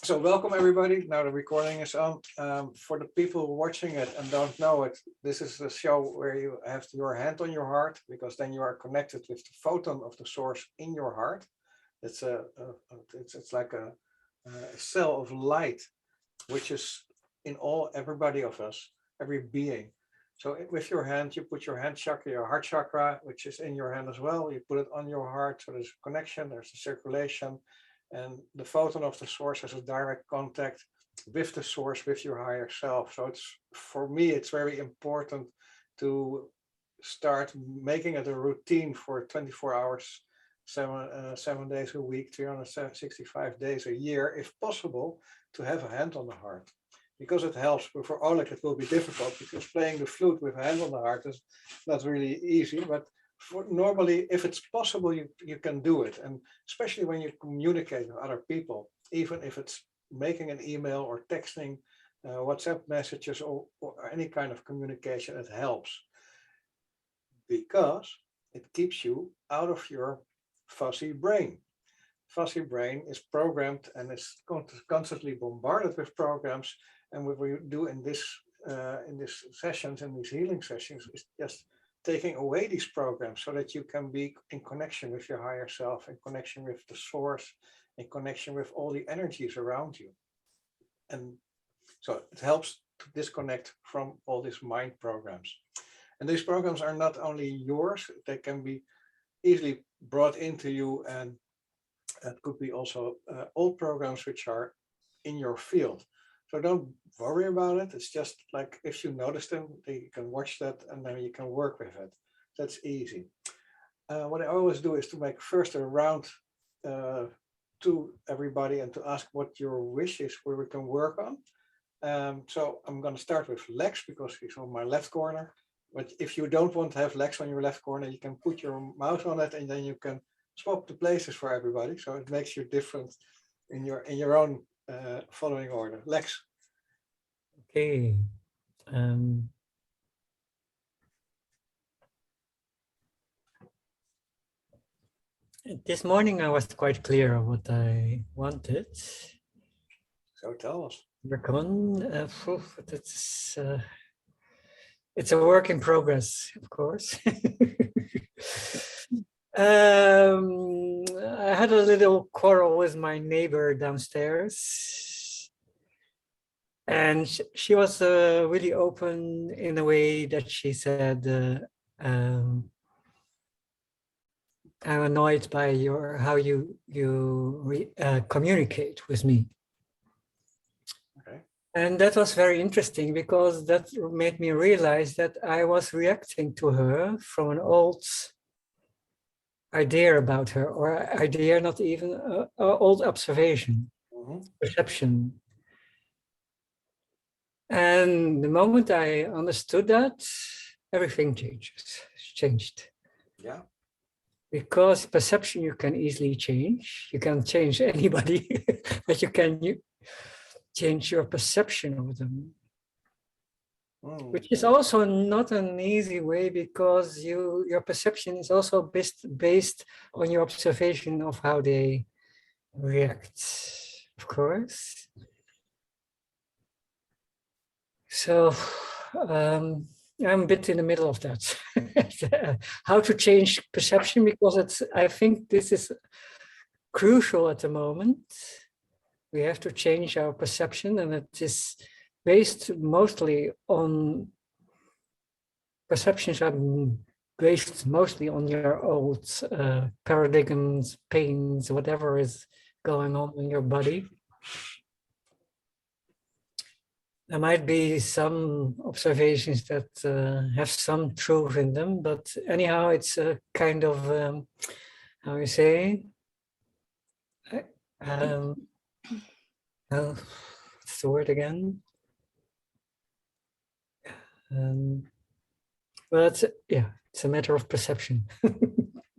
So welcome everybody. Now the recording is on. For the people watching it and don't know it, this is the show where you have your hand on your heart, because then you are connected with the photon of the source in your heart. It's it's like a cell of light, which is in everybody of us, every being. So with your hand, you put your hand chakra, your heart chakra, which is in your hand as well. You put it on your heart, so there's a connection, there's a circulation. And the photon of the source has a direct contact with the source, with your higher self. So it's, for me, it's very important to start making it a routine for 24 hours, 7 days a week, 365 days a year, if possible, to have a hand on the heart. Because it helps. But for Oleg, it will be difficult, because playing the flute with a hand on the heart is not really easy. But normally, if it's possible, you can do it. And especially when you communicate with other people, even if it's making an email or texting, WhatsApp messages, or any kind of communication, it helps. Because it keeps you out of your fuzzy brain. Fuzzy brain is programmed and is constantly bombarded with programs. And what we do in these sessions, in these healing sessions, is just taking away these programs so that you can be in connection with your higher self, in connection with the source, in connection with all the energies around you. And so it helps to disconnect from all these mind programs. And these programs are not only yours, they can be easily brought into you, and it could be also old programs which are in your field. So don't worry about it. It's just like, if you notice them, you can watch that and then you can work with it. That's easy. What I always do is to make first a round to everybody and to ask what your wish is, where we can work on. So I'm going to start with Lex, because he's on my left corner. But if you don't want to have Lex on your left corner, you can put your mouse on it and then you can swap the places for everybody. So it makes you different in your own following order. Lex. Okay. This morning I was quite clear on what I wanted. So tell us. Come on. It's a work in progress, of course. I had a little quarrel with my neighbor downstairs, and she was really open in a way that she said, I'm annoyed by how you communicate with me. Okay. And that was very interesting, because that made me realize that I was reacting to her from an old idea about her, or idea, not even old observation, perception. And the moment I understood that, everything changed. Yeah. Because perception you can easily change. You can change anybody, but you can change your perception of them. Which is also not an easy way, because your perception is also based on your observation of how they react, of course. So I'm a bit in the middle of that. How to change perception, because I think this is crucial at the moment. We have to change our perception, and it is based mostly on, perceptions are based mostly on your old paradigms, pains, whatever is going on in your body. There might be some observations that have some truth in them, but anyhow, it's a kind of, how you say, what's the word again? Well, it's a matter of perception.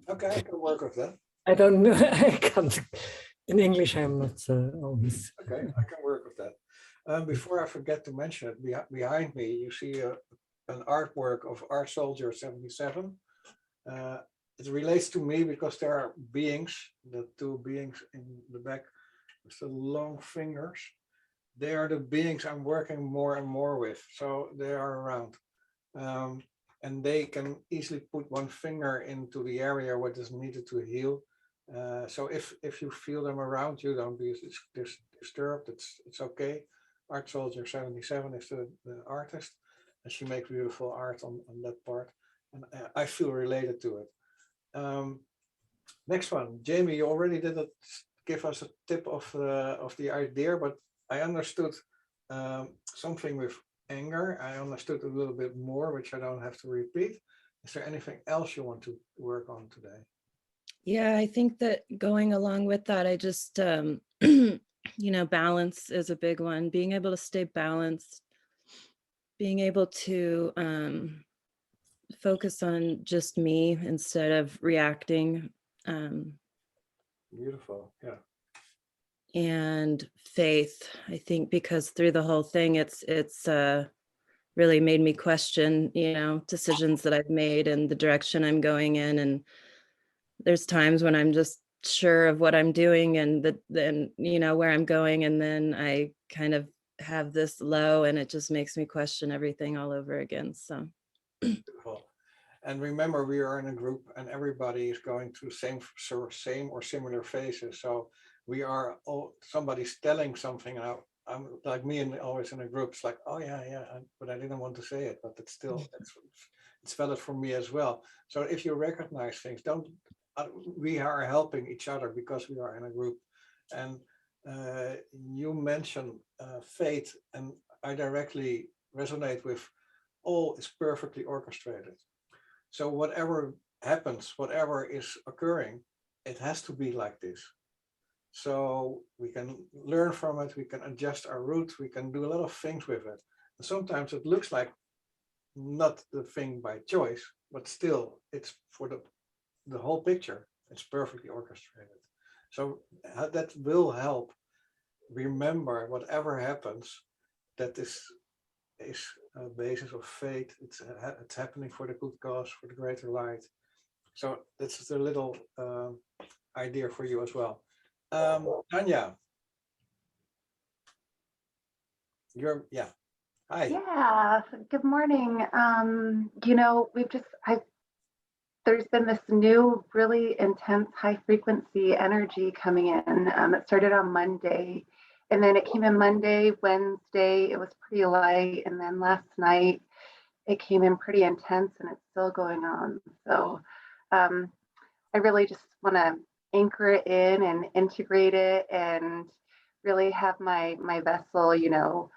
Okay, I can work with that. I don't know. I can't. In English, I'm not always. Okay, I can work with that. Before I forget to mention it, behind me, you see an artwork of Art Soldier 77. It relates to me because there are beings, the two beings in the back, with the long fingers. They are the beings I'm working more and more with. So they are around. And they can easily put one finger into the area where it is needed to heal. So if you feel them around you, don't be disturbed. It's okay. Art Soldier 77 is the artist, and she makes beautiful art on that part. And I feel related to it. Next one, Jamie, you already did give us a tip of the idea, but I understood something with anger. I understood a little bit more, which I don't have to repeat. Is there anything else you want to work on today? Yeah, I think that going along with that, I just, balance is a big one. Being able to stay balanced, being able to focus on just me instead of reacting. Beautiful, yeah. And faith, I think, because through the whole thing, it's really made me question, decisions that I've made and the direction I'm going in. And there's times when I'm just sure of what I'm doing and then where I'm going, and then I kind of have this low, and it just makes me question everything all over again. So beautiful. And remember, we are in a group, and everybody is going through same or similar phases. So we are all, somebody's telling something out. I'm like me and always in a group. It's like, oh yeah, but I didn't want to say it, but it's still it's valid for me as well. So if you recognize things, don't. We are helping each other because we are in a group. And you mentioned fate, and I directly resonate with all is perfectly orchestrated. So whatever happens, whatever is occurring, it has to be like this. So we can learn from it, we can adjust our route, we can do a lot of things with it. And sometimes it looks like not the thing by choice, but still it's for the whole picture. It's perfectly orchestrated. So that will help remember whatever happens, that this is a basis of fate. It's happening for the good cause, for the greater light. So that's a little idea for you as well. Tanya, yeah. Hi. Yeah, good morning. There's been this new, really intense, high frequency energy coming in. It started on Monday, and then it came in Monday, Wednesday, it was pretty light, and then last night it came in pretty intense, and it's still going on. So I really just want to anchor it in and integrate it, and really have my vessel,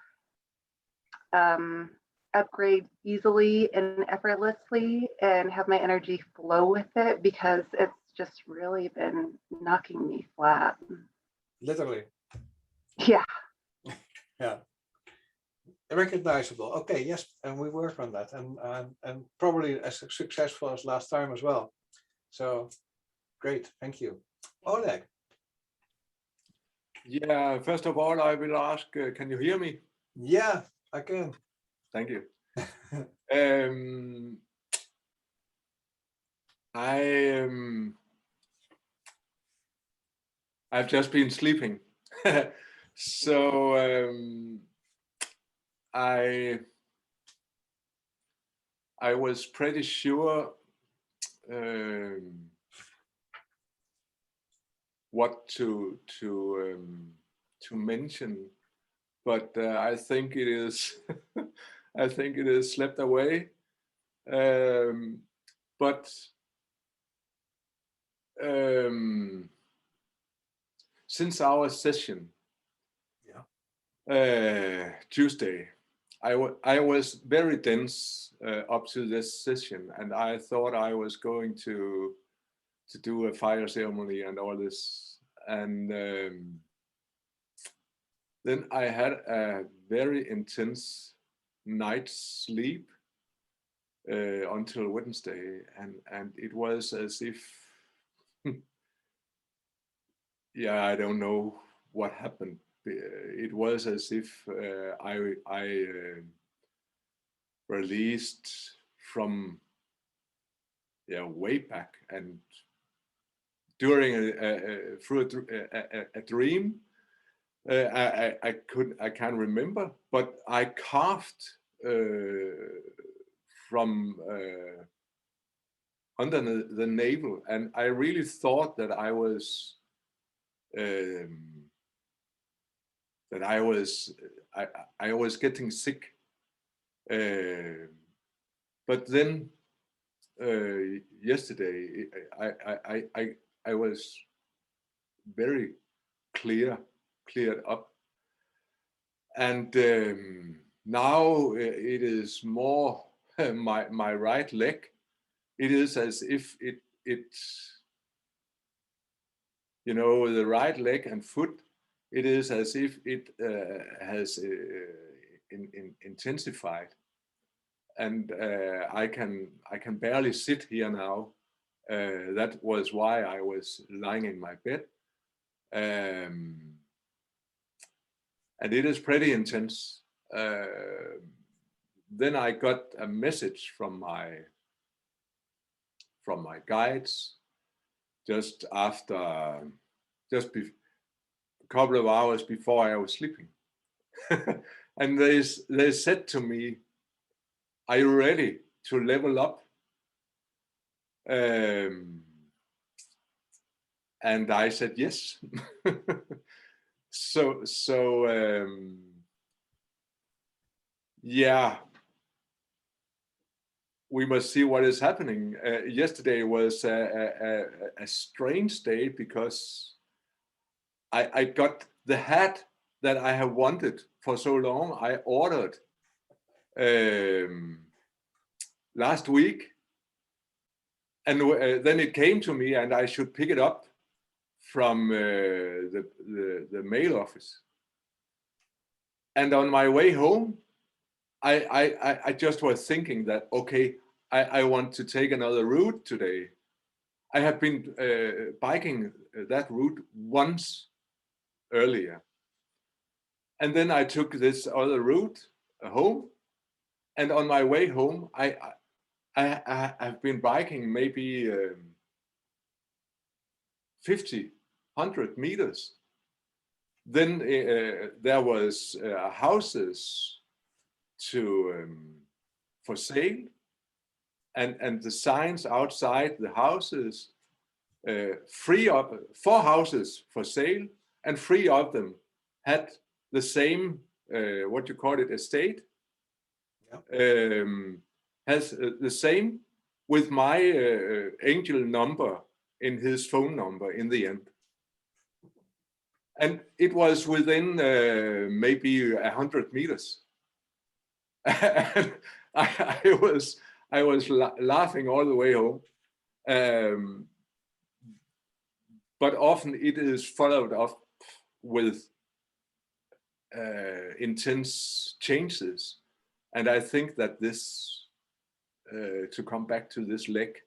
upgrade easily and effortlessly, and have my energy flow with it, because it's just really been knocking me flat. Literally. Yeah. Yeah. Recognizable. Okay, yes, and we work on that, and probably as successful as last time as well. So great, thank you. Oleg. Yeah, first of all, I will ask, can you hear me? Yeah, I can. Thank you. I've just been sleeping. So I was pretty sure what to mention, but I think it is I think it is slipped away. But since our session, Tuesday, I was very tense up to this session, and I thought I was going to do a fire ceremony and all this, and then I had a very intense night's sleep until Wednesday, and it was as if yeah, I don't know what happened. It was as if I released from way back, and during through a dream, I can't remember, but I carved from under the navel, and I really thought that I was getting sick. But then yesterday I was very cleared up, and now it is more my right leg. It is as if it you know, the right leg and foot, it is as if it has intensified, and I can barely sit here now. That was why I was lying in my bed, and it is pretty intense. Then I got a message from my guides just after, a couple of hours before I was sleeping. And they said to me, "Are you ready to level up?" And I said yes. So yeah, we must see what is happening. Yesterday was a strange day because I got the hat that I have wanted for so long. I ordered last week, and then it came to me, and I should pick it up from the mail office. And on my way home, I just was thinking that, okay, I want to take another route today. I have been biking that route once earlier. And then I took this other route home. And on my way home, I have been biking maybe 50, 100 meters. Then there was houses for sale, and the signs outside the houses, 4 houses for sale, and 3 of them had the same what you call it, estate. Yeah. Has the same with my angel number in his phone number in the end. And it was within maybe 100 meters. And I was laughing all the way home. But often it is followed up with intense changes. And I think that this, to come back to this leg,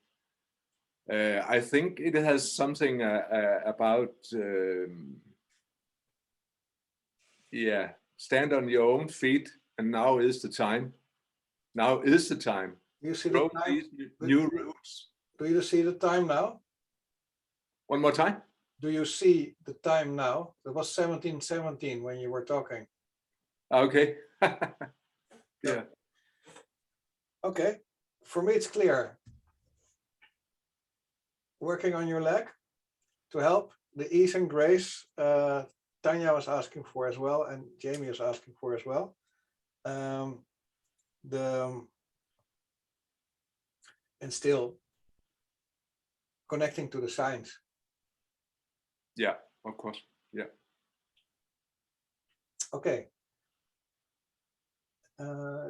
I think it has something about, yeah, stand on your own feet, and now is the time. Now is the time. You see the time? These new routes. Do you see the time now? One more time. Do you see the time now? It was 17:17 when you were talking. Okay. Yeah. Okay. For me, it's clear. Working on your leg to help the ease and grace Tanya was asking for as well, and Jamie is asking for as well. And still connecting to the signs. Yeah, of course. Yeah. Okay.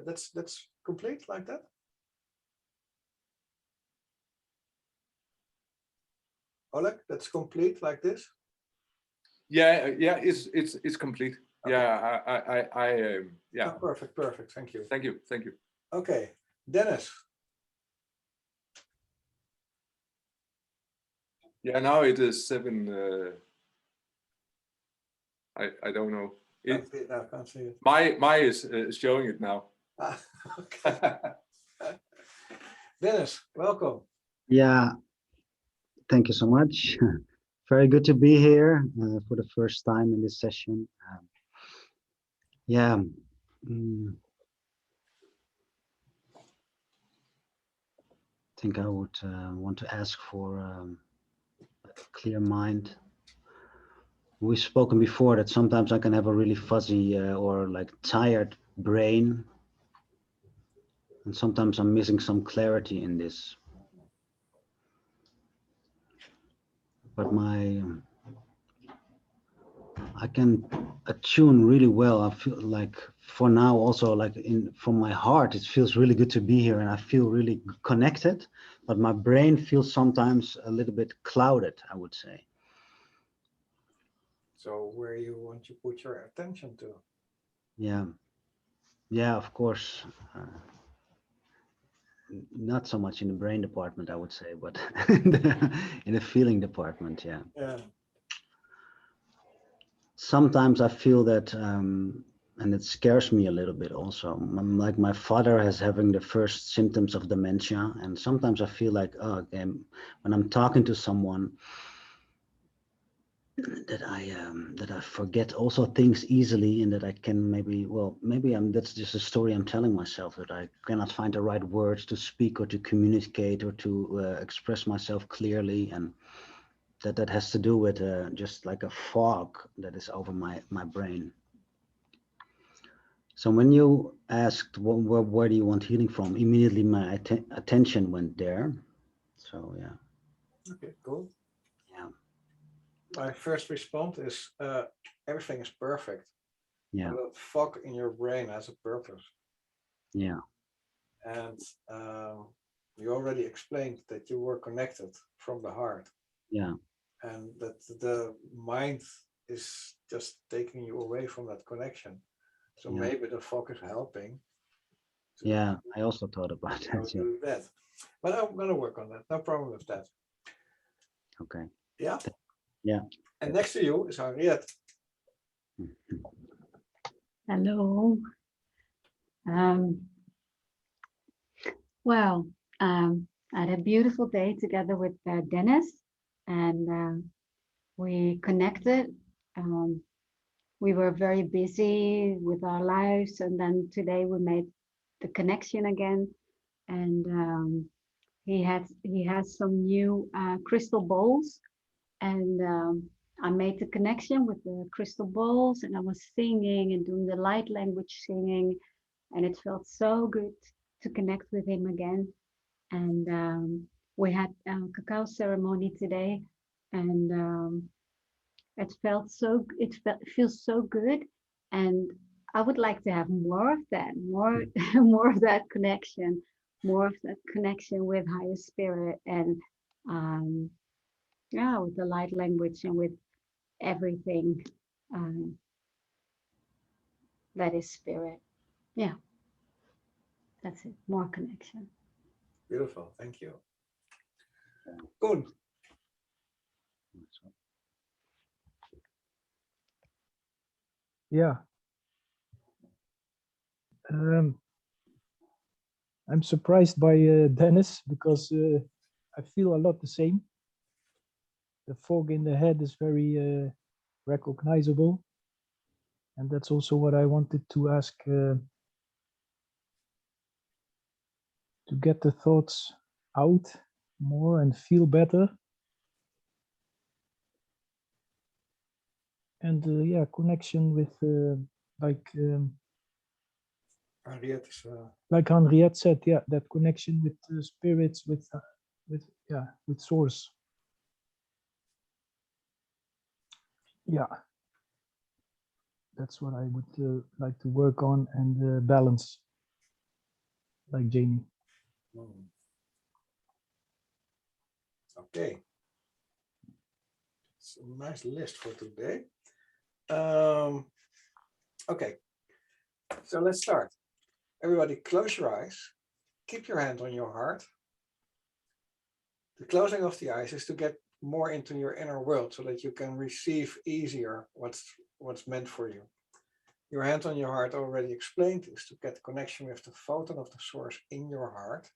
That's complete like that. Oleg, that's complete like this. Yeah, it's complete. Okay. Yeah, yeah. Oh, perfect. Thank you. Thank you. Okay, Dennis. Yeah, now it is 7. I don't know. Can't see it now. Can't see it. My is showing it now. Okay. Dennis, welcome. Yeah, thank you so much very good to be here for the first time in this session. Yeah. I think I would want to ask for a clear mind. We've spoken before that sometimes I can have a really fuzzy or like tired brain, and sometimes I'm missing some clarity in this. But I can attune really well. I feel like for now also like from my heart, it feels really good to be here and I feel really connected, but my brain feels sometimes a little bit clouded, I would say. So where you want to put your attention to? Yeah, of course. Not so much in the brain department, I would say, but in the feeling department, yeah. Sometimes I feel that, and it scares me a little bit also. Like my father is having the first symptoms of dementia, and sometimes I feel like, oh, okay, when I'm talking to someone, that I forget also things easily, and that I can maybe that's just a story I'm telling myself, that I cannot find the right words to speak or to communicate or to express myself clearly, and that has to do with just like a fog that is over my brain. So when you asked where do you want healing from, immediately my attention went there. So yeah. Okay, cool. Yeah. My first response is everything is perfect. Yeah. The fog in your brain has a purpose. Yeah. And you already explained that you were connected from the heart. Yeah. And that the mind is just taking you away from that connection. So Yeah. maybe the fog is helping. Yeah, I also thought about that. Do that. But I'm going to work on that. No problem with that. Okay. Yeah. Yeah. And next to you is Henriette. Hello. Well, I had a beautiful day together with Dennis, and we connected. We were very busy with our lives, and then today we made the connection again. And he has some new crystal bowls, and I made the connection with the crystal bowls, and I was singing and doing the light language singing, and it felt so good to connect with him again. And we had a cacao ceremony today, and it feels so good, and I would like to have more of that, more more of that connection, with higher spirit, and yeah, with the light language and with everything that is spirit. Yeah, that's it. More connection. Beautiful, thank you. Kooten. Yeah. I'm surprised by Dennis, because I feel a lot the same. The fog in the head is very recognizable. And that's also what I wanted to ask, to get the thoughts out more and feel better. And yeah, connection with Henriette is, like Henriette said, yeah, that connection with spirits, with source. Yeah, that's what I would like to work on and balance, like Jamie. Okay. It's a nice list for today. Okay, so let's start. Everybody close your eyes. Keep your hand on your heart. The closing of the eyes is to get more into your inner world so that you can receive easier what's meant for you. Your hand on your heart, already explained, is to get connection with the photon of the source in your heart.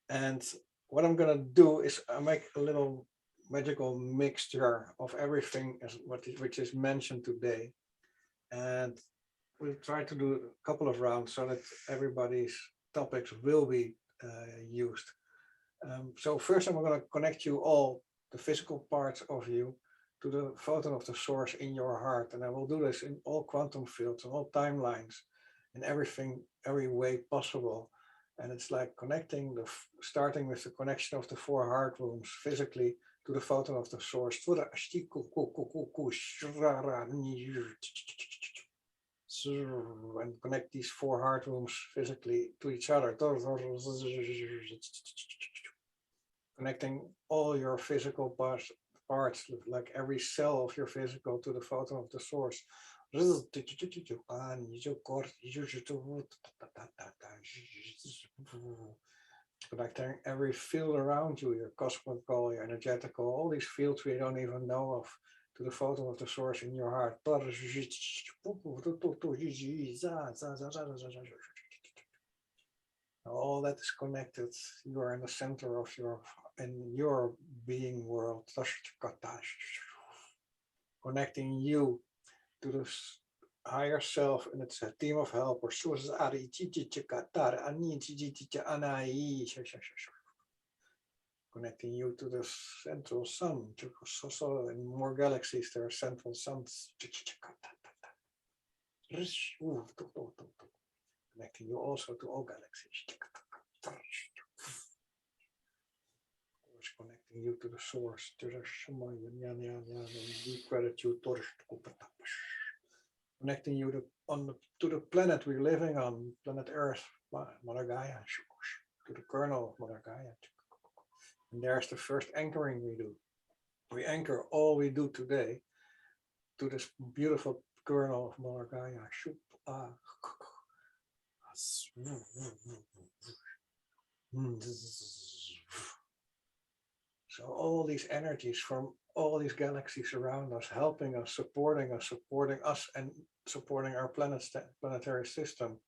And what I'm going to do is I make a little magical mixture of everything which is mentioned today. And we'll try to do a couple of rounds so that everybody's topics will be used. So first I'm going to connect you all, the physical parts of you, to the photon of the source in your heart. And I will do this in all quantum fields and all timelines, in everything, every way possible. And it's like connecting, starting with the connection of the 4 heart rooms physically to the photon of the source. And connect these 4 heart rooms physically to each other. Connecting all your physical parts, like every cell of your physical to the photon of the source. Connecting every field around you, your cosmical, your energetical, all these fields we don't even know of, to the photon of the source in your heart. All that is connected. You are in the center of your being world. Connecting you to the higher self, and it's a team of helpers. Connecting you to the central sun. In more galaxies, there are central suns. Connecting you also to all galaxies. Connecting you to the source. Deep gratitude. Connecting you to the planet we're living on, planet Earth, Mother Gaia, to the kernel of Mother Gaia. And there's the first anchoring we do. We anchor all we do today to this beautiful kernel of Mother Gaia. So all these energies from all these galaxies around us, helping us, supporting us, and supporting our planetary system,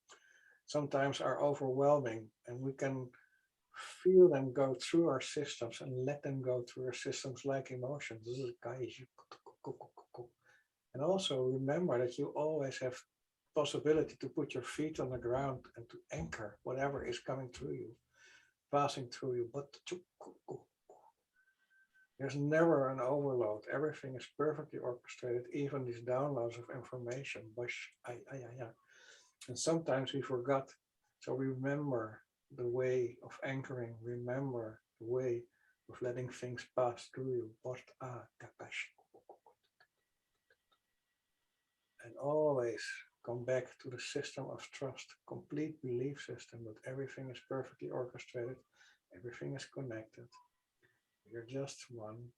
sometimes are overwhelming, and we can feel them go through our systems and let them go through our systems like emotions. And also remember that you always have possibility to put your feet on the ground and to anchor whatever is coming through you, passing through you. But there's never an overload. Everything is perfectly orchestrated, even these downloads of information. And sometimes we forgot. So remember the way of anchoring, remember the way of letting things pass through you. And always come back to the system of trust, complete belief system that everything is perfectly orchestrated, everything is connected. You're just one.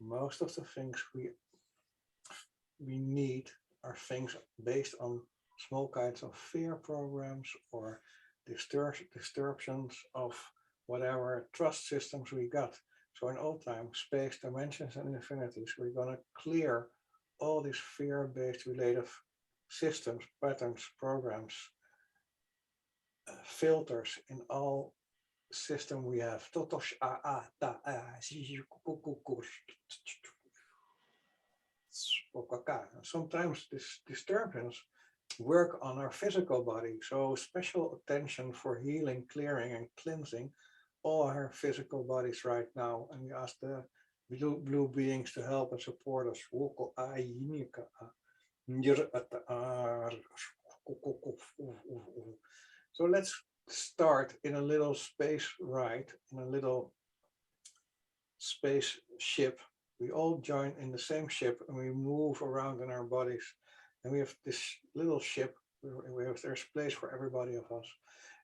Most of the things we need are things based on small kinds of fear programs or distortions of whatever trust systems we got. So in all time, space, dimensions, and infinities, we're going to clear all these fear-based relative systems, patterns, programs, filters in all system we have. Sometimes this disturbance work on our physical body, so special attention for healing, clearing, and cleansing all our physical bodies right now. And we ask the blue beings to help and support us. So let's start in a little space ride, in a little spaceship. We all join in the same ship and we move around in our bodies. And we have this little ship. There's place for everybody of us.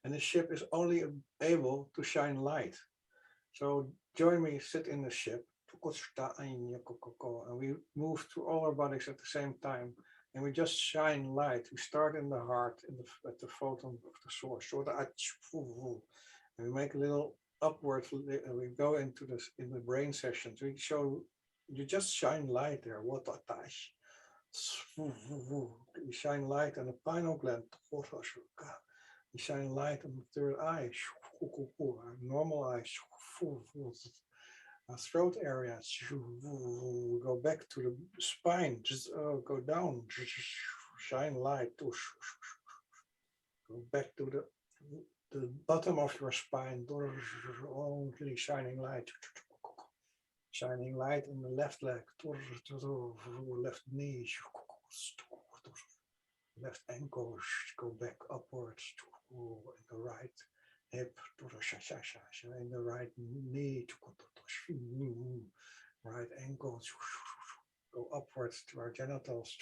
And the ship is only able to shine light. So join me, sit in the ship. And we move through all our bodies at the same time. And we just shine light. We start in the heart, at the photon of the source. And we make a little upwards. We go into this in the brain sessions. We show you just shine light there. You shine light on the pineal gland. You shine light on the third eye, normal eye, throat area. Go back to the spine, just go down, shine light. Go back to the bottom of your spine, only shining light. Shining light in the left leg, left knee, left ankle, go back upwards, in the right hip, in the right knee, right ankle, go upwards to our genitals,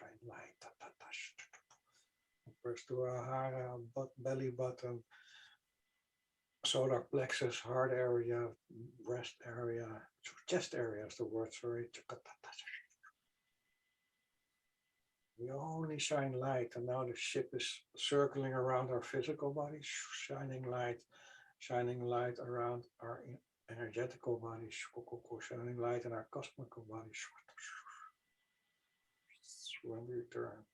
shine light, upwards to our hara, belly button, solar plexus, heart area, breast area, chest area is the word, sorry. We only shine light, and now the ship is circling around our physical body, shining light around our energetical body, shining light in our cosmical body. When we return,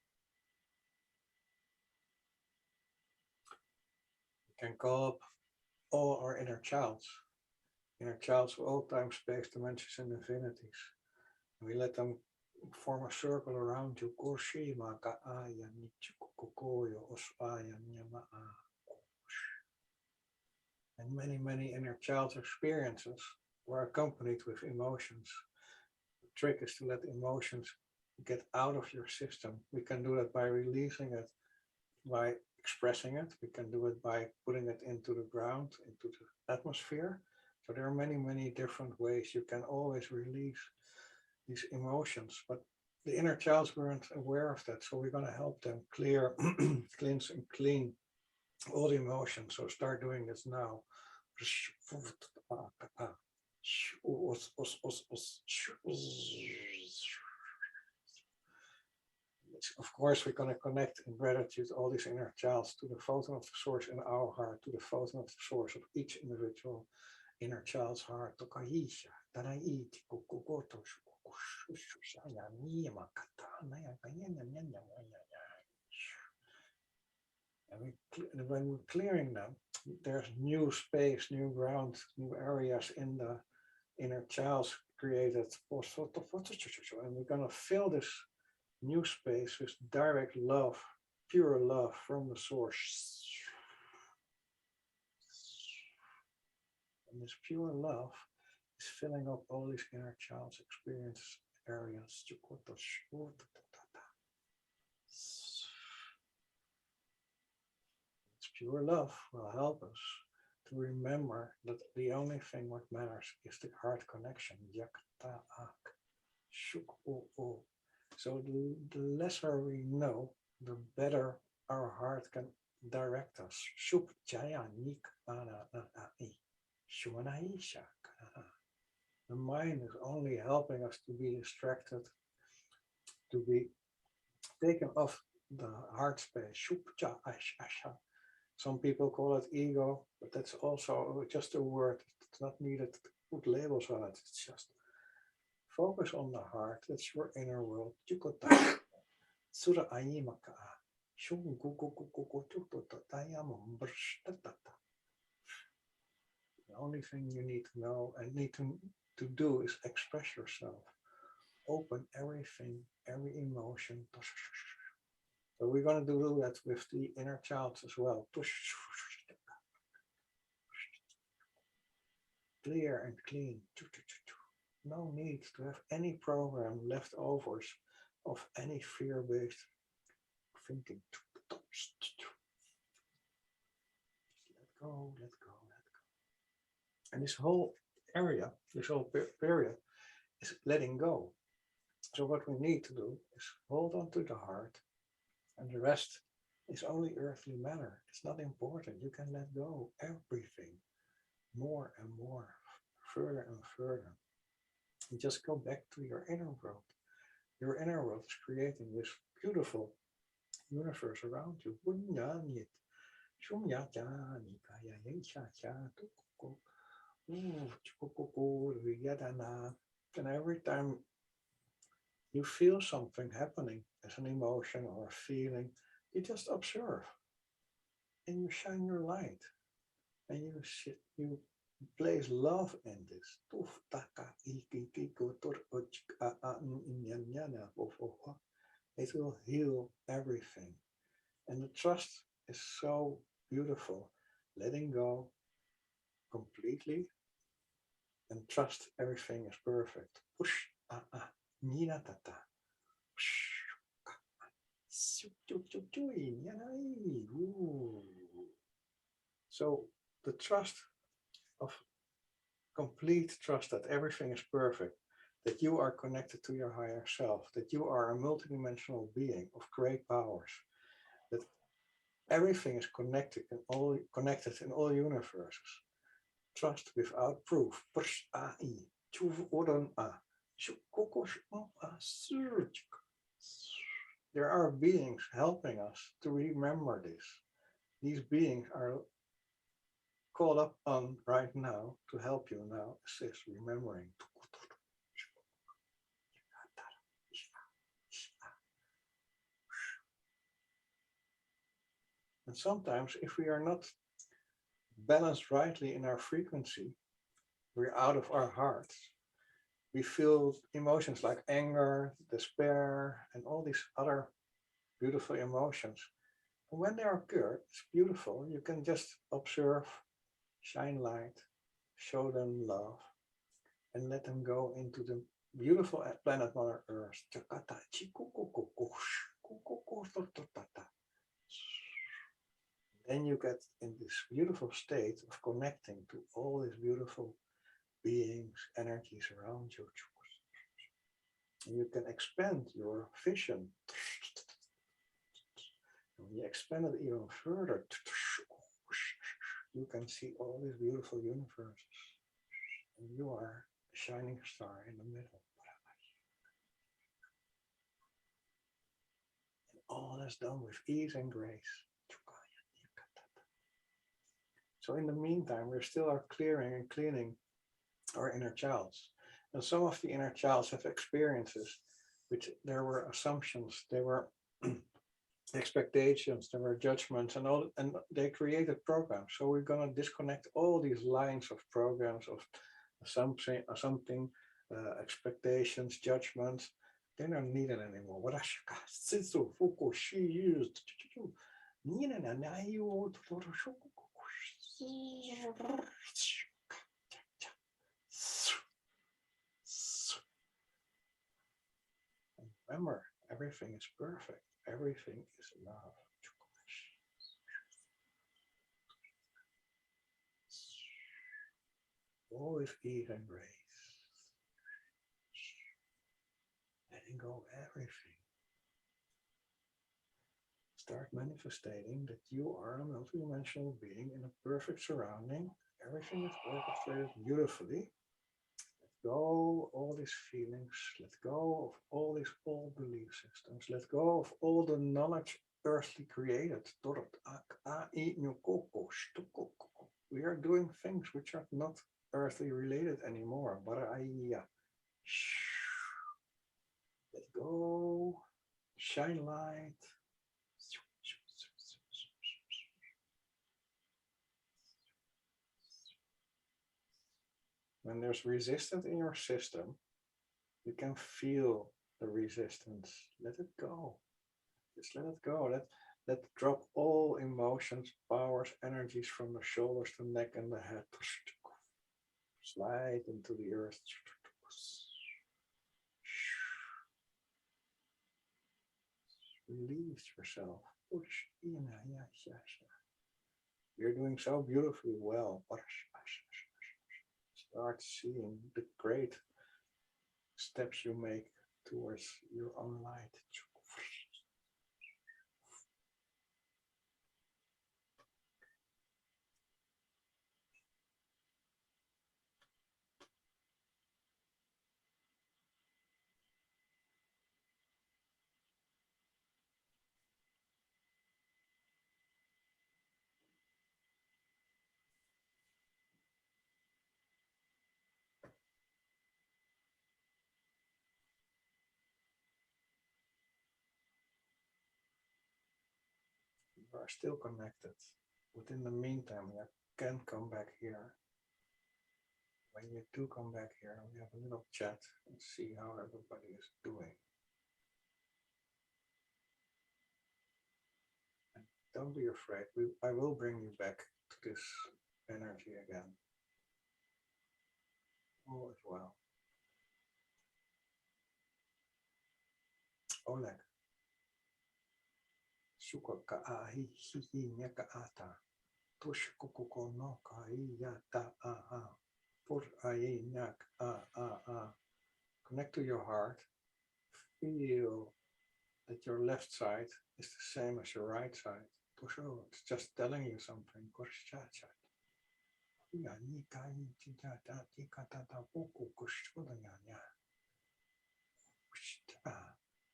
we can call up all our inner childs of all time, space, dimensions, and infinities. And we let them form a circle around you. And many inner child experiences were accompanied with emotions. The trick is to let emotions get out of your system. We can do that by releasing it, by expressing it. We can do it by putting it into the ground, into the atmosphere. So there are many different ways you can always release these emotions, but the inner childs weren't aware of that. So we're going to help them clear, cleanse and clean all the emotions. So start doing this now. Of course, we're going to connect in gratitude all these inner childs to the photon of the source in our heart, to the photon of the source of each individual inner child's heart. And when we're clearing them, there's new space, new ground, new areas in the inner child's created. And we're going to fill this new space with direct love, pure love from the source. And this pure love is filling up all these inner child's experience areas. This pure love will help us to remember that the only thing what matters is the heart connection. So the lesser we know, the better our heart can direct us. The mind is only helping us to be distracted, to be taken off the heart space. Some people call it ego, but that's also just a word. It's not needed to put labels on it. It's just focus on the heart. That's your inner world. The only thing you need to know and need to do is express yourself. Open everything, every emotion. So we're going to do that with the inner child as well. Clear and clean. No need to have any program leftovers of any fear-based thinking. Let go, let go, let go. And this whole area, this whole period is letting go. So what we need to do is hold on to the heart, and the rest is only earthly matter. It's not important. You can let go everything more and more, further and further. And just go back to your inner world. Your inner world is creating this beautiful universe around you. And every time you feel something happening as an emotion or a feeling, you just observe. and you shine your light, and you place love in this. It will heal everything. And the trust is so beautiful. Letting go completely and trust everything is perfect. So the trust of complete trust that everything is perfect, that you are connected to your higher self, that you are a multidimensional being of great powers, that everything is connected in all universes. Trust without proof. There are beings helping us to remember this. These beings are called up on right now to help you now assist remembering. And sometimes if we are not balanced rightly in our frequency, we're out of our hearts. We feel emotions like anger, despair, and all these other beautiful emotions. And when they occur, it's beautiful. You can just observe, shine light, show them love, and let them go into the beautiful planet Mother Earth. Then you get in this beautiful state of connecting to all these beautiful beings, energies around you. And you can expand your vision. And when you expand it even further, you can see all these beautiful universes. And you are a shining star in the middle. And all is done with ease and grace. So in the meantime, we still are clearing and cleaning our inner childs. And some of the inner childs have experiences which there were assumptions, there were expectations, there were judgments, and all, and they created programs. So we're going to disconnect all these lines of programs of something, expectations, judgments. They're not needed anymore. Remember, everything is perfect. Everything is love. All with ease and grace. Letting go everything. Start manifesting that you are a multidimensional being in a perfect surrounding. Everything is orchestrated beautifully. Let go all these feelings. Let go of all these old belief systems. Let go of all the knowledge earthly created. We are doing things which are not earthly related anymore. Let go. Shine light. When there's resistance in your system, you can feel the resistance. Let it go. Just let it go. Let drop all emotions, powers, energies from the shoulders, the neck, and the head. Slide into the earth. Release yourself. You're doing so beautifully well. Start seeing the great steps you make towards your own light. You are still connected. But in the meantime, you can come back here. When you do come back here, we have a little chat and see how everybody is doing. And don't be afraid. I will bring you back to this energy again. All is well. Oleg. Suka ka ahi hihi nyaka ata. Tush kukuko no ka yata a. Pur aye nyak a. Connect to your heart. Feel that your left side is the same as your right side. It's just telling you something.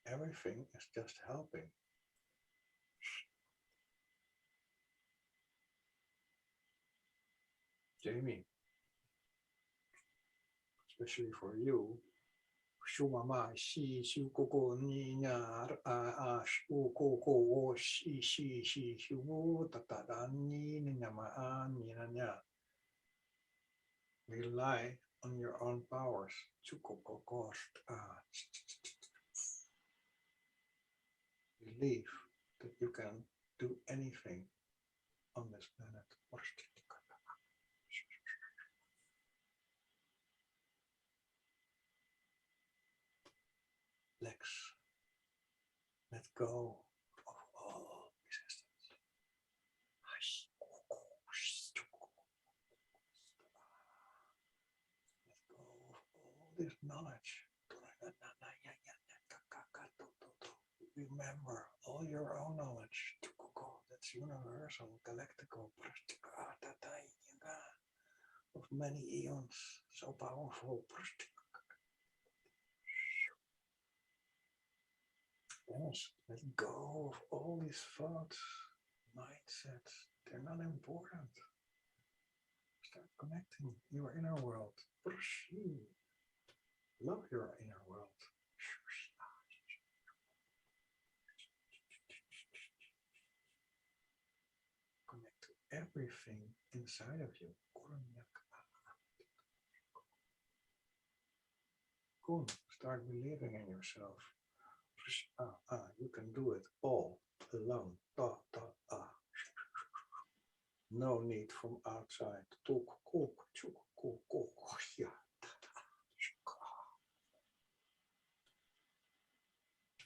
Everything is just helping. Jamie, especially for you, Shumama shi shu koko ni nya a shu koko o shi shu tata ni nyama a ni nya. Rely on your own powers. Believe that you can do anything on this planet. Let go of all resistance. Let go of all this knowledge. Remember all your own knowledge. That's universal, galactical, of many eons, so powerful. Yes, let go of all these thoughts, mindsets. They're not important. Start connecting your inner world. Love your inner world. Connect to everything inside of you. Start believing in yourself. You can do it all alone. No need from outside.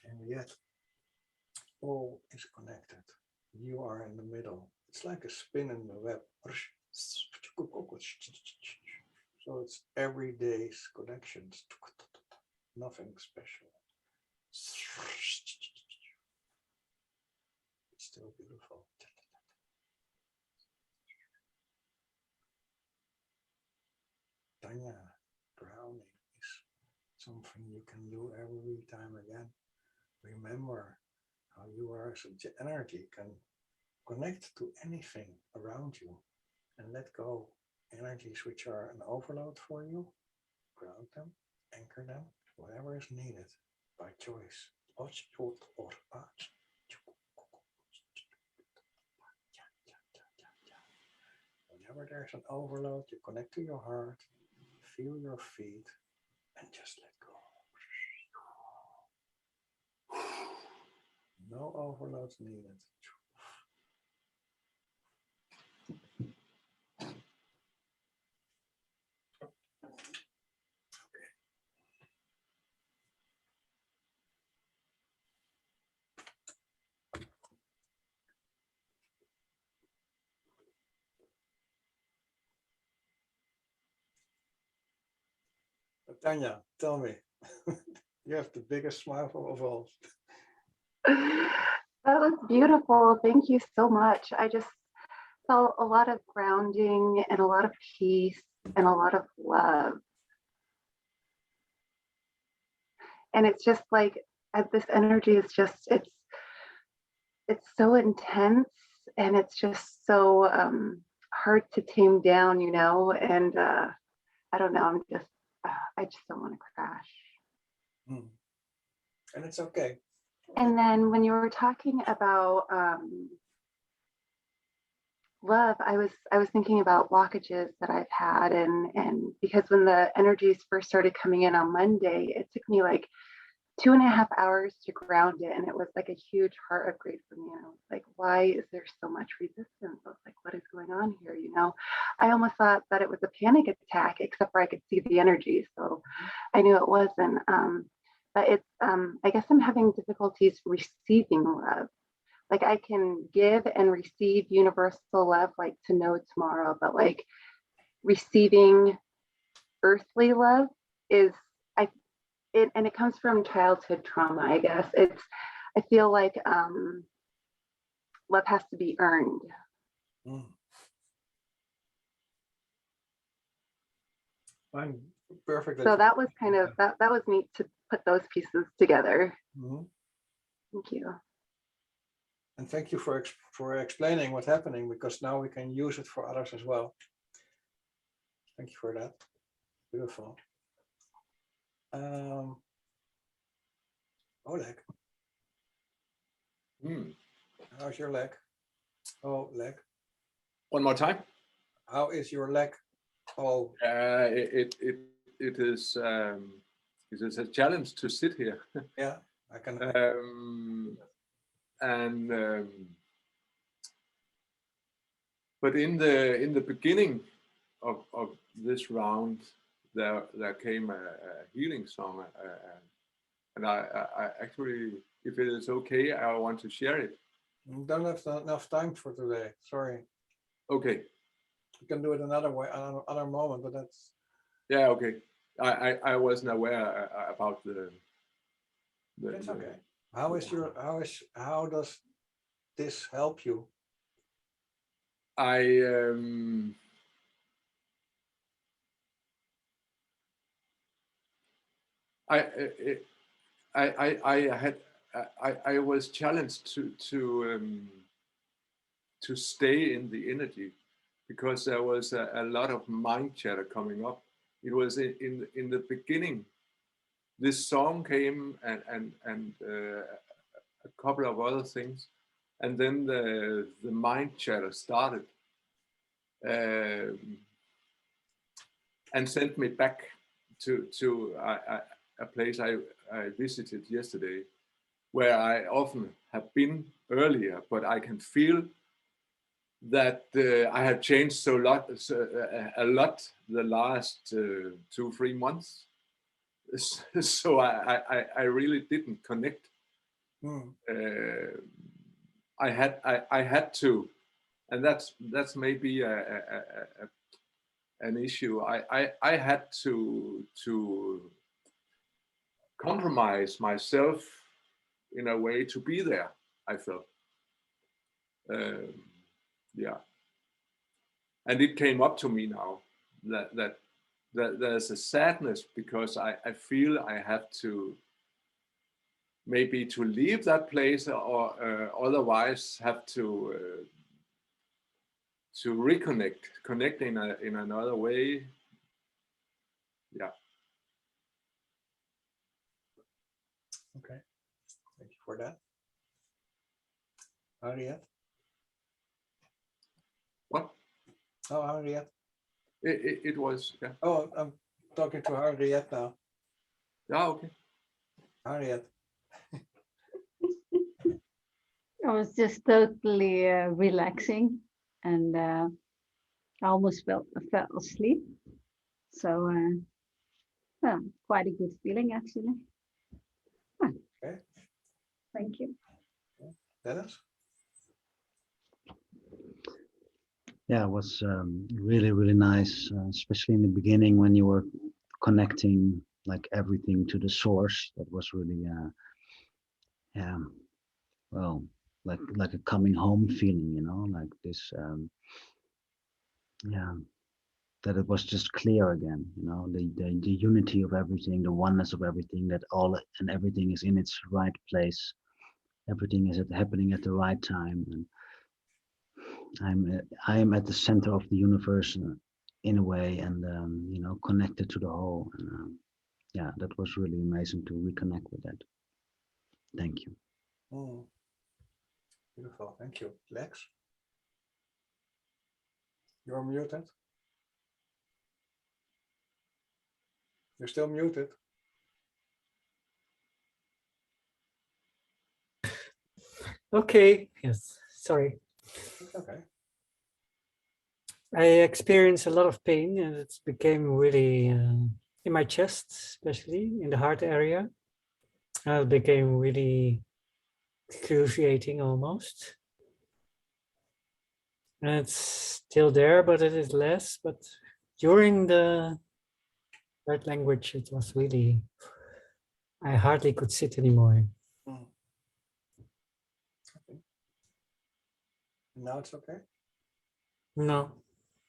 And yet, all is connected. You are in the middle. It's like a spin in the web. So it's everyday connections. Nothing special. It's still beautiful. Tanya, grounding is something you can do every time again. Remember how you are as an energy can connect to anything around you and let go energies which are an overload for you. Ground them, anchor them, whatever is needed by choice. Whenever there's an overload, you connect to your heart, feel your feet, and just let go. No overloads needed. Tanya, tell me, you have the biggest smile of all. That was beautiful. Thank you so much. I just felt a lot of grounding and a lot of peace and a lot of love. And it's just like this energy is just, it's so intense and it's just so hard to tame down, you know, and I don't know, I just don't want to crash. And it's okay. And then when you were talking about love, I was thinking about blockages that I've had, and because when the energies first started coming in on Monday, it took me like 2.5 hours to ground it, and it was like a huge heart upgrade for me. And I was like, why is there so much resistance? I was like, what is going on here? You know, I almost thought that it was a panic attack, except for I could see the energy, so I knew it wasn't. But it's I guess I'm having difficulties receiving love. Like I can give and receive universal love, like to know tomorrow, but like receiving earthly love is and it comes from childhood trauma, I guess. I feel like love has to be earned. I'm perfect. So that was kind of that was neat to put those pieces together. Thank you. And thank you for explaining what's happening, because now we can use it for others as well. Thank you for that. Beautiful. Oleg. How's your leg? Oh, leg. One more time. How is your leg? Oh, it is a challenge to sit here. Yeah, I can. But in the beginning of this round, there came a healing song, and I actually, if it is okay, I want to share it. Don't have enough time for today. Sorry. Okay. We can do it another way, another moment, but that's. Yeah. Okay. I wasn't aware about the. It's okay. How does this help you? I was challenged to stay in the energy, because there was a lot of mind chatter coming up. It was in the beginning. This song came and a couple of other things, and then the mind chatter started and sent me back to a place I visited yesterday, where I often have been earlier, but I can feel that I have changed a lot the last 2-3 months. So I really didn't connect. I had to, and that's maybe an issue. I had to compromise myself in a way to be there, I felt. Yeah. And it came up to me now that there's a sadness, because I feel I have to maybe to leave that place, or otherwise have to connect in another way. Yeah. Okay. Thank you for that. Henriette? What? Oh, Henriette. It was, yeah. Oh, I'm talking to Henriette now. Yeah, okay. Henriette. I was just totally relaxing, and I almost fell asleep. So, well, quite a good feeling actually. Okay. Thank you. Dennis? Yeah, it was really, really nice, especially in the beginning when you were connecting like everything to the source. That was really, yeah, well, like a coming home feeling, you know, like this, yeah, that it was just clear again, you know, the unity of everything, the oneness of everything, that all and everything is in its right place. Everything is happening at the right time, and I am at the center of the universe in a way, and you know, connected to the whole. And yeah, that was really amazing to reconnect with that. Thank you. Beautiful. Thank you. Lex? You're muted. You're still muted. Okay, yes, sorry. Okay. I experienced a lot of pain and it became really in my chest, especially in the heart area. It became really excruciating almost. And it's still there, but it is less. But during the right language, it was really, I hardly could sit anymore. Mm. Okay. Now it's okay? No.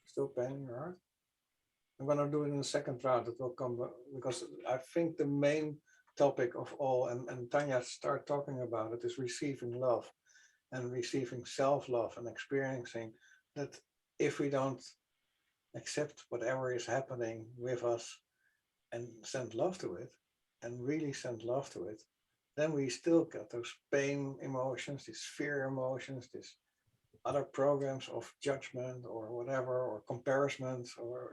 Still pain in your heart? I'm gonna do it in the second round. It will come because I think the main topic of all, and Tanya started talking about it, is receiving love and receiving self-love and experiencing that if we don't accept whatever is happening with us and send love to it and really send love to it, then we still get those pain emotions, these fear emotions, these other programs of judgment or whatever, or comparisons, or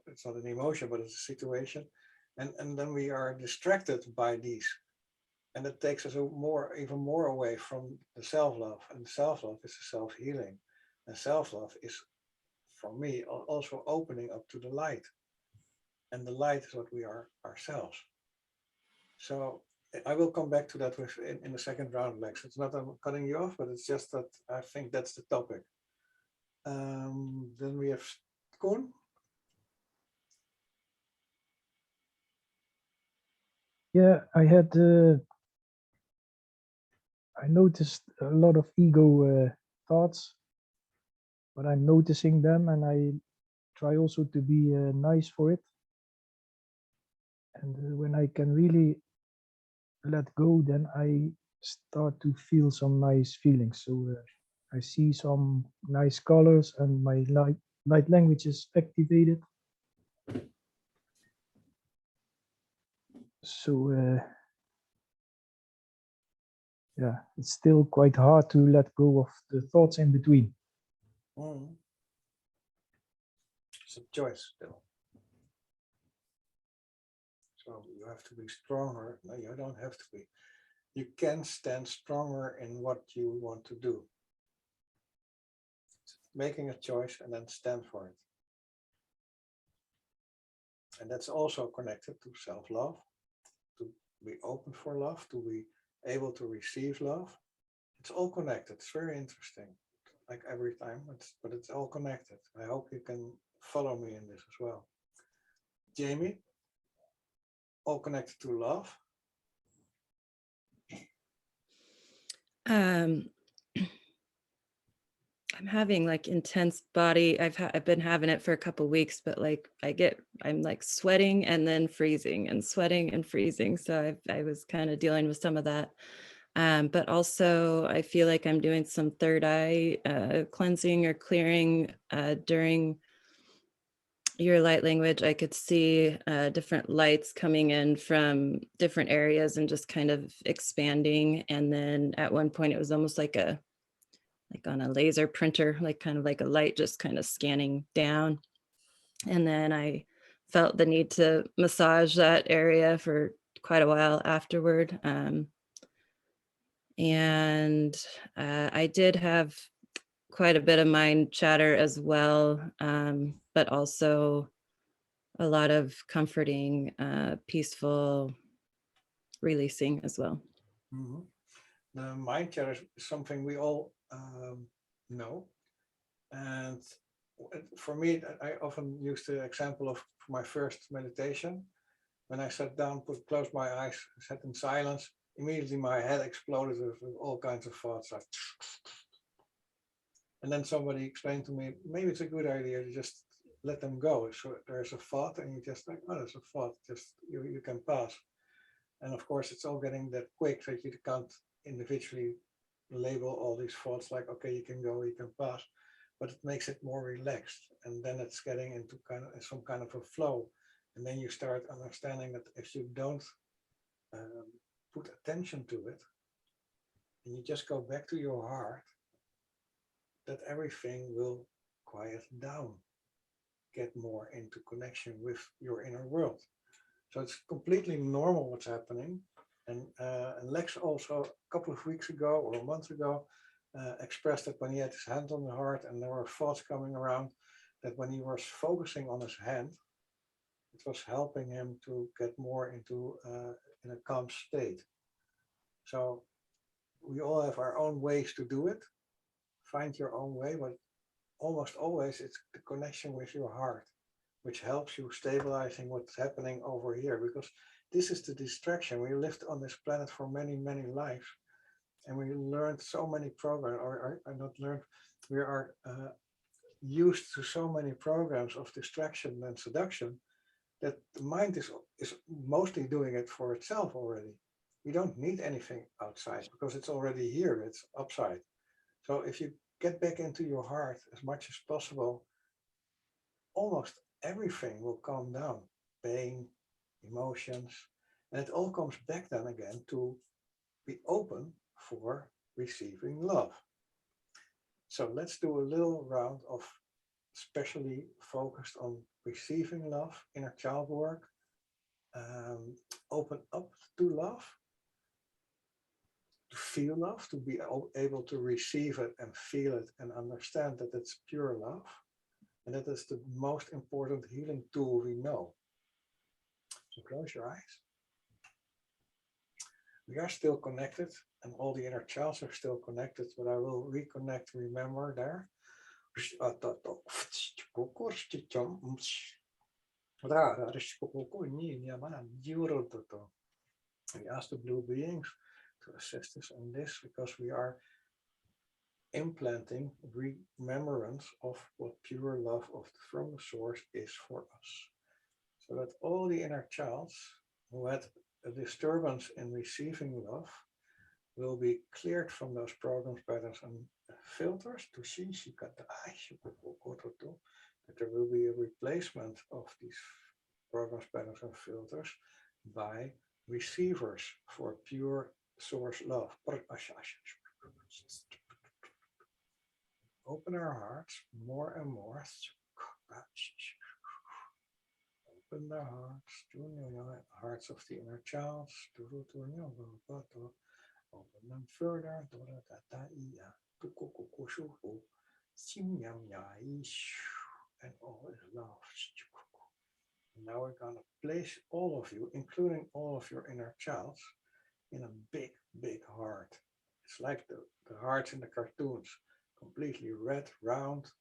it's not an emotion, but it's a situation. And then we are distracted by these. And it takes us even more away from the self-love. And self-love is a self-healing. And self-love is, for me, also opening up to the light. And the light is what we are ourselves. So I will come back to that in the second round, Lex. It's not I'm cutting you off, but it's just that I think that's the topic. Then we have Kooten. Yeah, I noticed a lot of ego thoughts, but I'm noticing them and I try also to be nice for it. And when I can really let go, then I start to feel some nice feelings. So I see some nice colors and my light language is activated. So yeah, it's still quite hard to let go of the thoughts in between. It's a choice still. So you have to be stronger. No, you don't have to be. You can stand stronger in what you want to do. It's making a choice and then stand for it. And that's also connected to self-love, to be open for love, to be able to receive love. It's all connected. It's very interesting. Like every time, but it's all connected. I hope you can follow me in this as well. Jamie, all connected to love. I'm having like intense body. I've been having it for a couple of weeks, but like I'm like sweating and then freezing and sweating and freezing. So I was kind of dealing with some of that. But also I feel like I'm doing some third eye cleansing or clearing during your light language. I could see different lights coming in from different areas and just kind of expanding. And then at one point it was almost like on a laser printer, like kind of like a light just kind of scanning down. And then I felt the need to massage that area for quite a while afterward. And I did have quite a bit of mind chatter as well, but also a lot of comforting, peaceful releasing as well. Mm-hmm. The mind chatter is something we all know. And for me, I often use the example of my first meditation. When I sat down, closed my eyes, sat in silence, immediately my head exploded with all kinds of thoughts. Like, and then somebody explained to me, maybe it's a good idea to just let them go. So there's a thought and you just like, oh, there's a thought, just you can pass. And of course, it's all getting that quick that you can't individually label all these thoughts like, okay, you can go, you can pass, but it makes it more relaxed. And then it's getting into some kind of a flow. And then you start understanding that if you don't put attention to it, and you just go back to your heart, that everything will quiet down. get more into connection with your inner world. So it's completely normal what's happening. And Lex also a couple of weeks ago or a month ago expressed that when he had his hand on the heart and there were thoughts coming around, that when he was focusing on his hand, it was helping him to get more into in a calm state. So we all have our own ways to do it. Find your own way, but almost always it's the connection with your heart, which helps you stabilizing what's happening over here, because this is the distraction. We lived on this planet for many, many lives, and we learned so many programs, or not learned, we are used to so many programs of distraction and seduction that the mind is mostly doing it for itself already. We don't need anything outside because it's already here, it's upside. So if you get back into your heart as much as possible, almost everything will calm down. Pain, emotions, and it all comes back then again to be open for receiving love. So let's do a little round of especially focused on receiving love, inner child work, open up to love, to feel love, to be able to receive it and feel it and understand that it's pure love. And that is the most important healing tool we know. So close your eyes. We are still connected and all the inner childs are still connected, but I will reconnect, remember there. We ask the blue beings to assist us in this because we are implanting remembrance of what pure love from the source is for us. So that all the inner childs who had a disturbance in receiving love will be cleared from those programs, patterns, and filters to see that there will be a replacement of these programs, patterns, and filters by receivers for pure source love. Open our hearts more and more. Open the hearts of the inner child. Open them further. And all is love. And now we're going to place all of you, including all of your inner childs, in a big, big heart. It's like the hearts in the cartoons, completely red, round,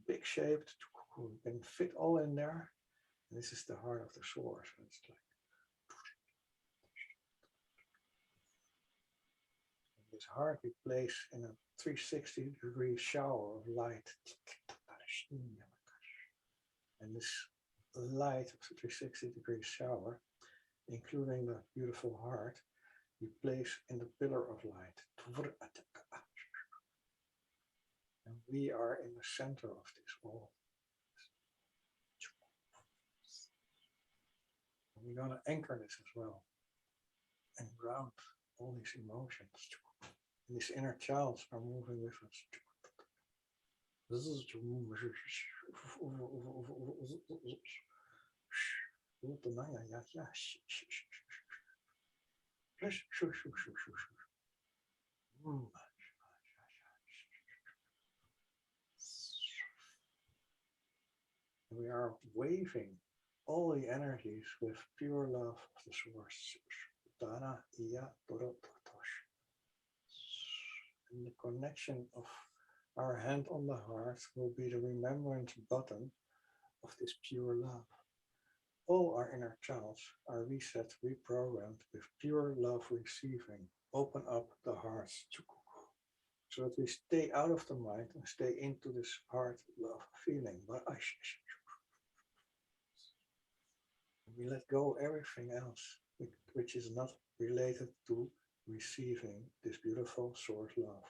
big shaped. You can fit all in there. And this is the heart of the source. It's like this heart we place in a 360-degree shower of light. And this light of the 360-degree shower, including the beautiful heart, we place in the pillar of light. And we are in the center of this all. And we're going to anchor this as well and ground all these emotions. And these inner childs are moving with us. This is we are waving all the energies with pure love of the source. And the connection of our hand on the heart will be the remembrance button of this pure love. All our inner childs are reset, reprogrammed with pure love receiving. Open up the hearts so that we stay out of the mind and stay into this heart love feeling. We let go everything else which is not related to receiving this beautiful source love.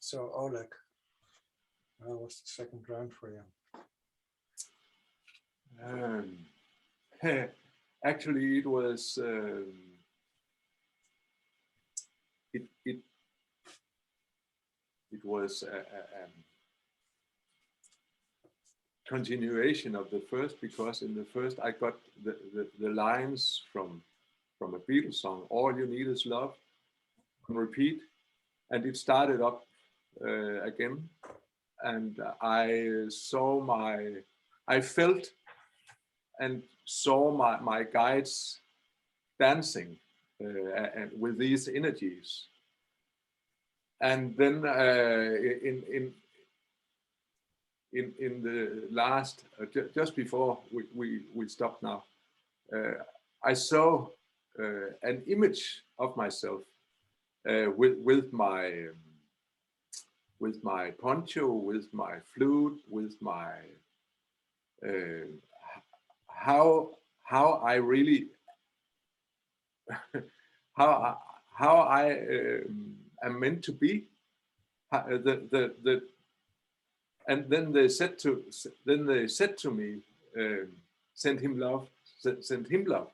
So Oleg, how was the second round for you? Actually, it was it was a continuation of the first, because in the first I got the lines from a Beatles song, "All You Need Is Love," on repeat, and it started up again, and I felt and saw my guides dancing and with these energies. And then in the last, just before we stopped now, I saw an image of myself with my poncho, with my flute, with my how I really how I am meant to be. And then they said to me, send him love, send him love.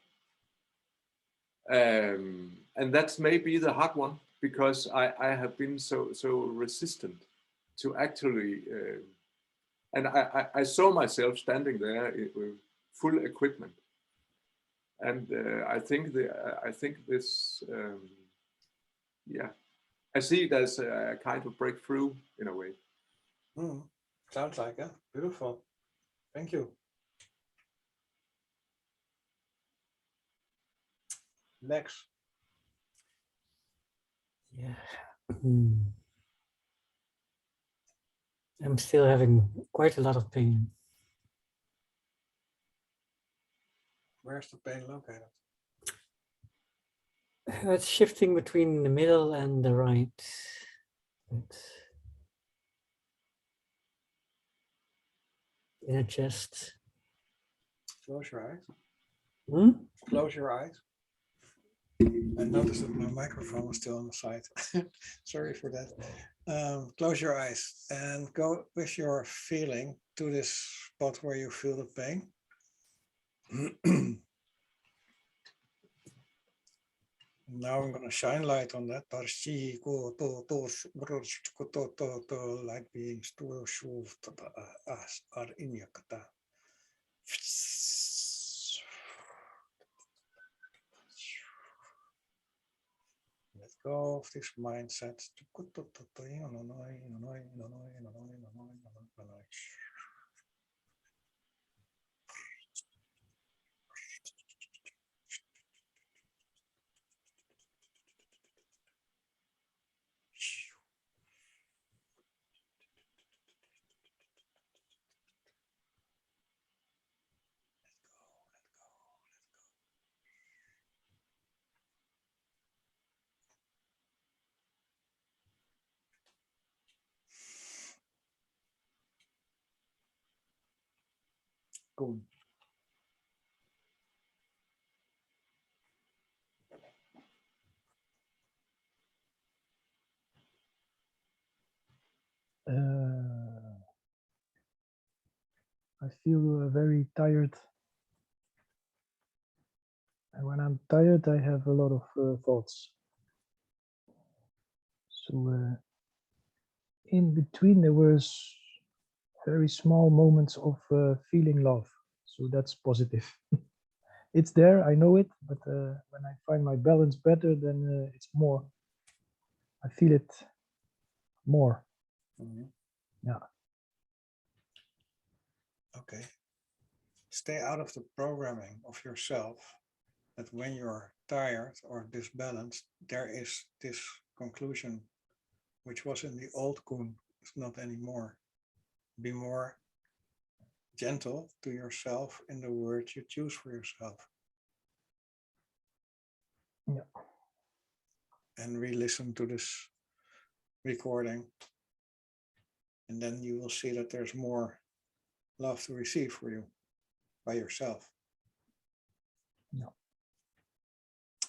And that's maybe the hard one, because I have been so resistant to actually, and I saw myself standing there with full equipment, and I think this, yeah, I see it as a kind of breakthrough in a way. Sounds like it. Beautiful. Thank you. Next. Yeah. I'm still having quite a lot of pain. Where's the pain located? It's shifting between the middle and the right. In the chest. Close your eyes. Hmm? Close your eyes. I noticed that my microphone was still on the side. Sorry for that. Close your eyes and go with your feeling to this spot where you feel the pain. Now I'm going to shine light on that. Light beings to are in your kata. Let go of this mindset. Kooten. I feel very tired. And when I'm tired, I have a lot of thoughts. So in between, there was very small moments of feeling love. So that's positive. It's there, I know it, but when I find my balance better, then it's more. I feel it more. Yeah. Okay. Stay out of the programming of yourself that when you're tired or disbalanced, there is this conclusion, which was in the old Kooten, is not anymore. Be more gentle to yourself in the words you choose for yourself. Yeah. And re-listen to this recording. And then you will see that there's more love to receive for you by yourself. Yeah.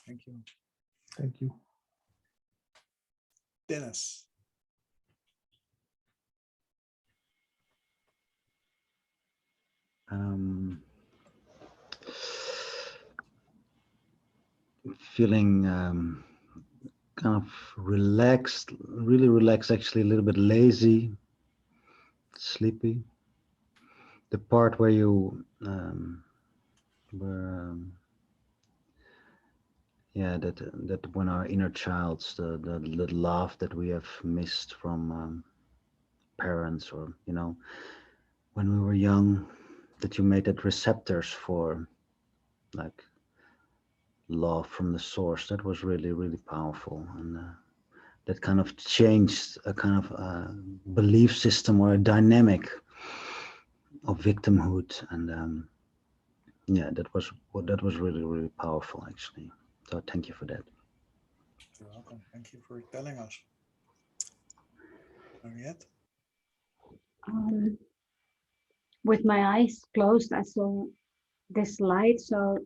Thank you. Thank you. Dennis. feeling kind of relaxed, really relaxed, actually a little bit lazy, sleepy. The part where you yeah, that when our inner childs, the love that we have missed from parents, or you know, when we were young, that you made that receptors for like love from the source. That was really, really powerful, and that kind of changed a kind of belief system or a dynamic of victimhood. And yeah, that was really, really powerful, actually. So thank you for that. You're welcome. Thank you for telling us. Henriette? With my eyes closed, I saw this light. So,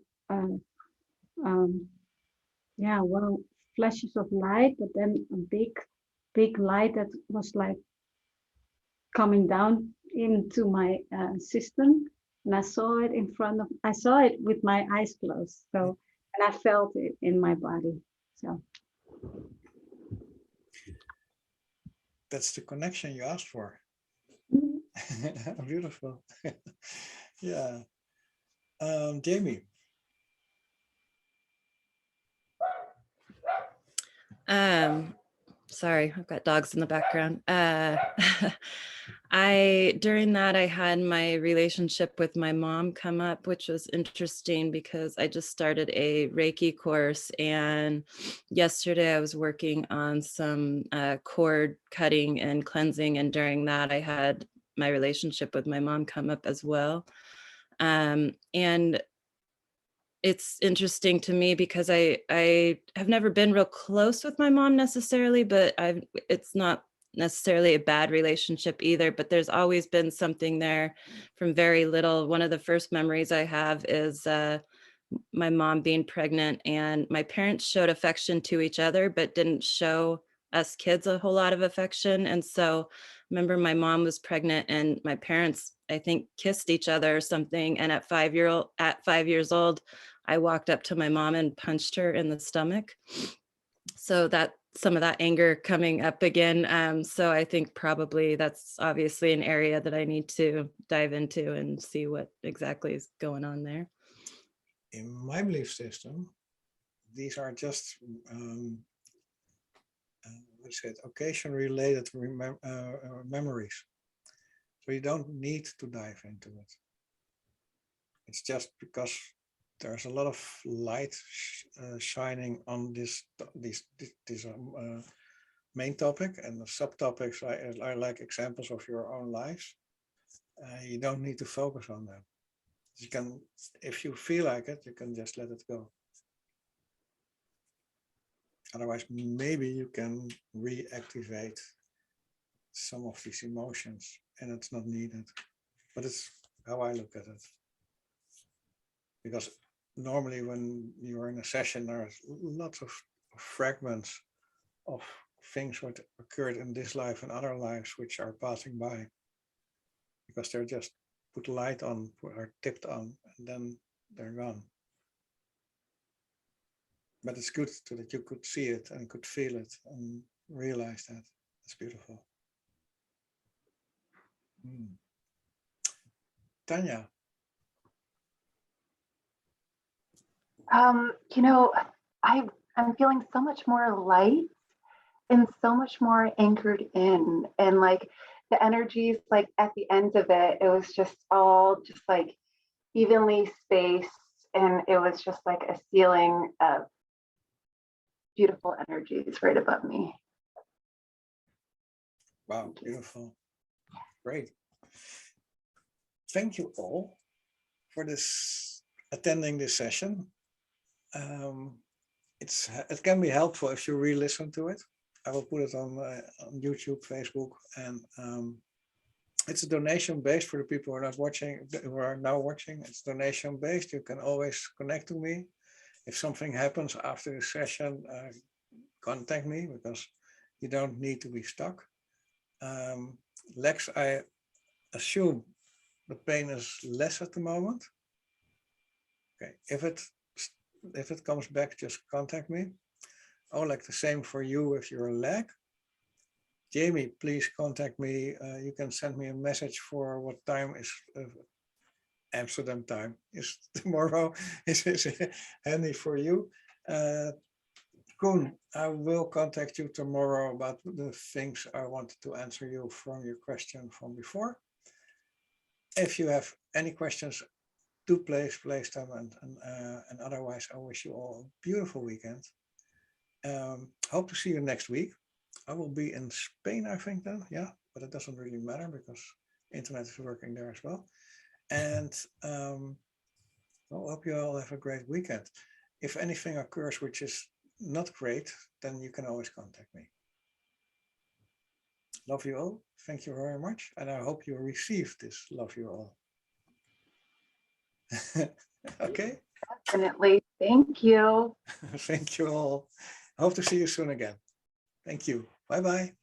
yeah, well, flashes of light, but then a big light that was like coming down into my system. And I saw it I saw it with my eyes closed. So, and I felt it in my body. So. That's the connection you asked for. Beautiful. Yeah. Jamie. Sorry, I've got dogs in the background. During that, I had my relationship with my mom come up, which was interesting because I just started a Reiki course, and yesterday I was working on some cord cutting and cleansing, and during that I had my relationship with my mom come up as well. And it's interesting to me because I have never been real close with my mom necessarily, but it's not necessarily a bad relationship either, but there's always been something there from very little. One of the first memories I have is my mom being pregnant, and my parents showed affection to each other, but didn't show us kids a whole lot of affection. And so I remember my mom was pregnant and my parents, I think, kissed each other or something. And at 5 years old, I walked up to my mom and punched her in the stomach. So that some of that anger coming up again. So I think probably that's obviously an area that I need to dive into and see what exactly is going on there. In my belief system, these are just occasion-related memories. So you don't need to dive into it. It's just because there's a lot of light shining on this main topic, and the subtopics are like examples of your own lives. You don't need to focus on them. You can, if you feel like it, you can just let it go. Otherwise, maybe you can reactivate some of these emotions, and it's not needed. But it's how I look at it. Because normally when you're in a session, there's lots of fragments of things that occurred in this life and other lives which are passing by. Because they're just put light on, are tipped on, and then they're gone. But it's good that you could see it and could feel it and realize that. It's beautiful. Tanya. You know, I'm feeling so much more light and so much more anchored in, and like the energies, like at the end of it, it was just all just like evenly spaced, and it was just like a ceiling of beautiful energies right above me. Wow, beautiful. Great. Thank you all for attending this session. It can be helpful if you re-listen to it. I will put it on YouTube, Facebook, and it's a donation based for the people who are not watching, who are now watching. It's donation based. You can always connect to me. If something happens after the session, contact me, because you don't need to be stuck. Lex, I assume the pain is less at the moment. Okay, if it comes back, just contact me. Oh, like the same for you with your leg. Jamie, please contact me. You can send me a message for what time is Amsterdam time is tomorrow. Is handy for you. Koen, I will contact you tomorrow about the things I wanted to answer you from your question from before. If you have any questions, do place them, and otherwise I wish you all a beautiful weekend. Hope to see you next week. I will be in Spain, I think then, yeah, but it doesn't really matter because internet is working there as well. And well, hope you all have a great weekend. If anything occurs which is not great, then you can always contact me. Love you all. Thank you very much. And I hope you receive this love you all. Okay. Definitely. Thank you. Thank you all. Hope to see you soon again. Thank you. Bye-bye.